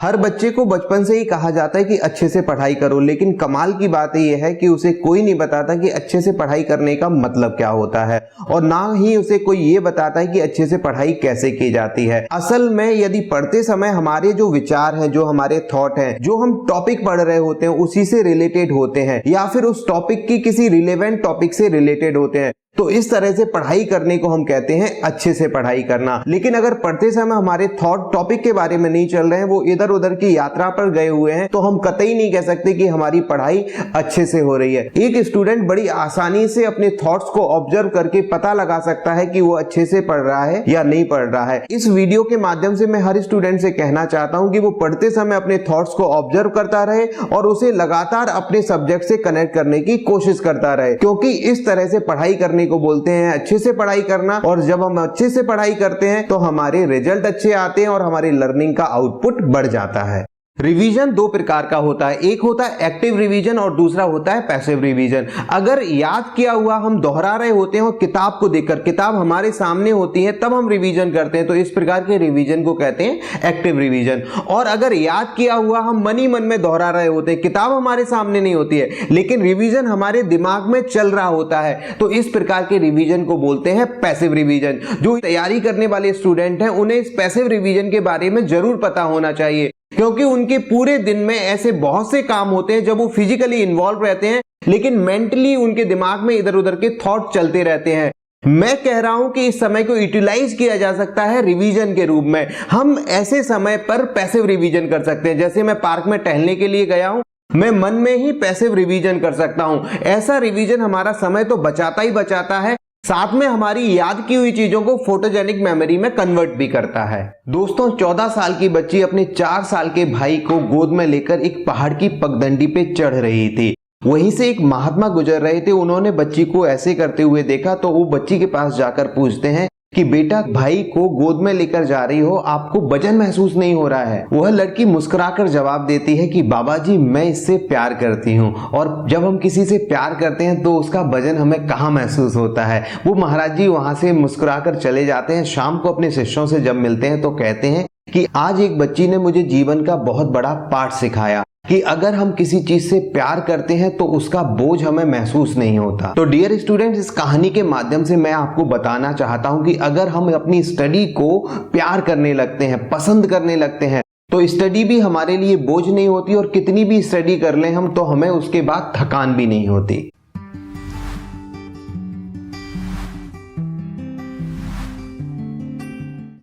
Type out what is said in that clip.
हर बच्चे को बचपन से ही कहा जाता है कि अच्छे से पढ़ाई करो, लेकिन कमाल की बात यह है कि उसे कोई नहीं बताता कि अच्छे से पढ़ाई करने का मतलब क्या होता है, और ना ही उसे कोई ये बताता है कि अच्छे से पढ़ाई कैसे की जाती है। असल में यदि पढ़ते समय हमारे जो विचार हैं, जो हमारे थॉट हैं, जो हम टॉपिक पढ़ रहे होते हैं उसी से रिलेटेड होते हैं, या फिर उस टॉपिक की किसी रिलेवेंट टॉपिक से रिलेटेड होते हैं, तो इस तरह से पढ़ाई करने को हम कहते हैं अच्छे से पढ़ाई करना। लेकिन अगर पढ़ते समय हमारे थॉट टॉपिक के बारे में नहीं चल रहे हैं, वो इधर उधर की यात्रा पर गए हुए हैं, तो हम कतई नहीं कह सकते कि हमारी पढ़ाई अच्छे से हो रही है। एक स्टूडेंट बड़ी आसानी से अपने थॉट्स को ऑब्जर्व करके पता लगा सकता है कि वो अच्छे से पढ़ रहा है या नहीं पढ़ रहा है। इस वीडियो के माध्यम से मैं हर स्टूडेंट से कहना चाहता हूं कि वो पढ़ते समय अपने थॉट्स को ऑब्जर्व करता रहे और उसे लगातार अपने सब्जेक्ट से कनेक्ट करने की कोशिश करता रहे, क्योंकि इस तरह से पढ़ाई करने को बोलते हैं अच्छे से पढ़ाई करना। और जब हम अच्छे से पढ़ाई करते हैं तो हमारे रिजल्ट अच्छे आते हैं और हमारी लर्निंग का आउटपुट बढ़ जाता है। रिवीजन दो प्रकार का होता है, एक होता है एक्टिव रिवीजन और दूसरा होता है पैसिव रिवीजन। अगर याद किया हुआ हम दोहरा रहे होते हैं और किताब को देखकर, किताब हमारे सामने होती है तब हम रिवीजन करते हैं, तो इस प्रकार के रिवीजन को कहते हैं एक्टिव रिवीजन। और अगर याद किया हुआ हम मन ही मन में दोहरा रहे होते हैं, किताब हमारे सामने नहीं होती है लेकिन रिवीजन हमारे दिमाग में चल रहा होता है, तो इस प्रकार के रिवीजन को बोलते हैं पैसिव रिवीजन। जो तैयारी करने वाले स्टूडेंट हैं उन्हें इस पैसिव रिवीजन के बारे में जरूर पता होना चाहिए, क्योंकि उनके पूरे दिन में ऐसे बहुत से काम होते हैं जब वो फिजिकली इन्वॉल्व रहते हैं लेकिन मेंटली उनके दिमाग में इधर उधर के थॉट चलते रहते हैं। मैं कह रहा हूं कि इस समय को यूटिलाइज किया जा सकता है रिवीजन के रूप में। हम ऐसे समय पर पैसिव रिवीजन कर सकते हैं, जैसे मैं पार्क में टहलने के लिए गया हूं, मैं मन में ही पैसिव रिवीजन कर सकता हूं। ऐसा रिवीजन हमारा समय तो बचाता ही बचाता है, साथ में हमारी याद की हुई चीजों को फोटोजेनिक मेमोरी में कन्वर्ट भी करता है। दोस्तों, 14 साल की बच्ची अपने 4 साल के भाई को गोद में लेकर एक पहाड़ की पगडंडी पे चढ़ रही थी। वहीं से एक महात्मा गुजर रहे थे, उन्होंने बच्ची को ऐसे करते हुए देखा तो वो बच्ची के पास जाकर पूछते हैं कि बेटा, भाई को गोद में लेकर जा रही हो, आपको वजन महसूस नहीं हो रहा है? वह लड़की मुस्कुराकर जवाब देती है कि बाबा जी, मैं इससे प्यार करती हूँ, और जब हम किसी से प्यार करते हैं तो उसका वजन हमें कहाँ महसूस होता है। वो महाराज जी वहां से मुस्कुराकर चले जाते हैं। शाम को अपने शिष्यों से जब मिलते हैं तो कहते हैं कि आज एक बच्ची ने मुझे जीवन का बहुत बड़ा पाठ सिखाया कि अगर हम किसी चीज से प्यार करते हैं तो उसका बोझ हमें महसूस नहीं होता। तो डियर स्टूडेंट्स, इस कहानी के माध्यम से मैं आपको बताना चाहता हूं कि अगर हम अपनी स्टडी को प्यार करने लगते हैं, पसंद करने लगते हैं, तो स्टडी भी हमारे लिए बोझ नहीं होती, और कितनी भी स्टडी कर लें हम तो हमें उसके बाद थकान भी नहीं होती।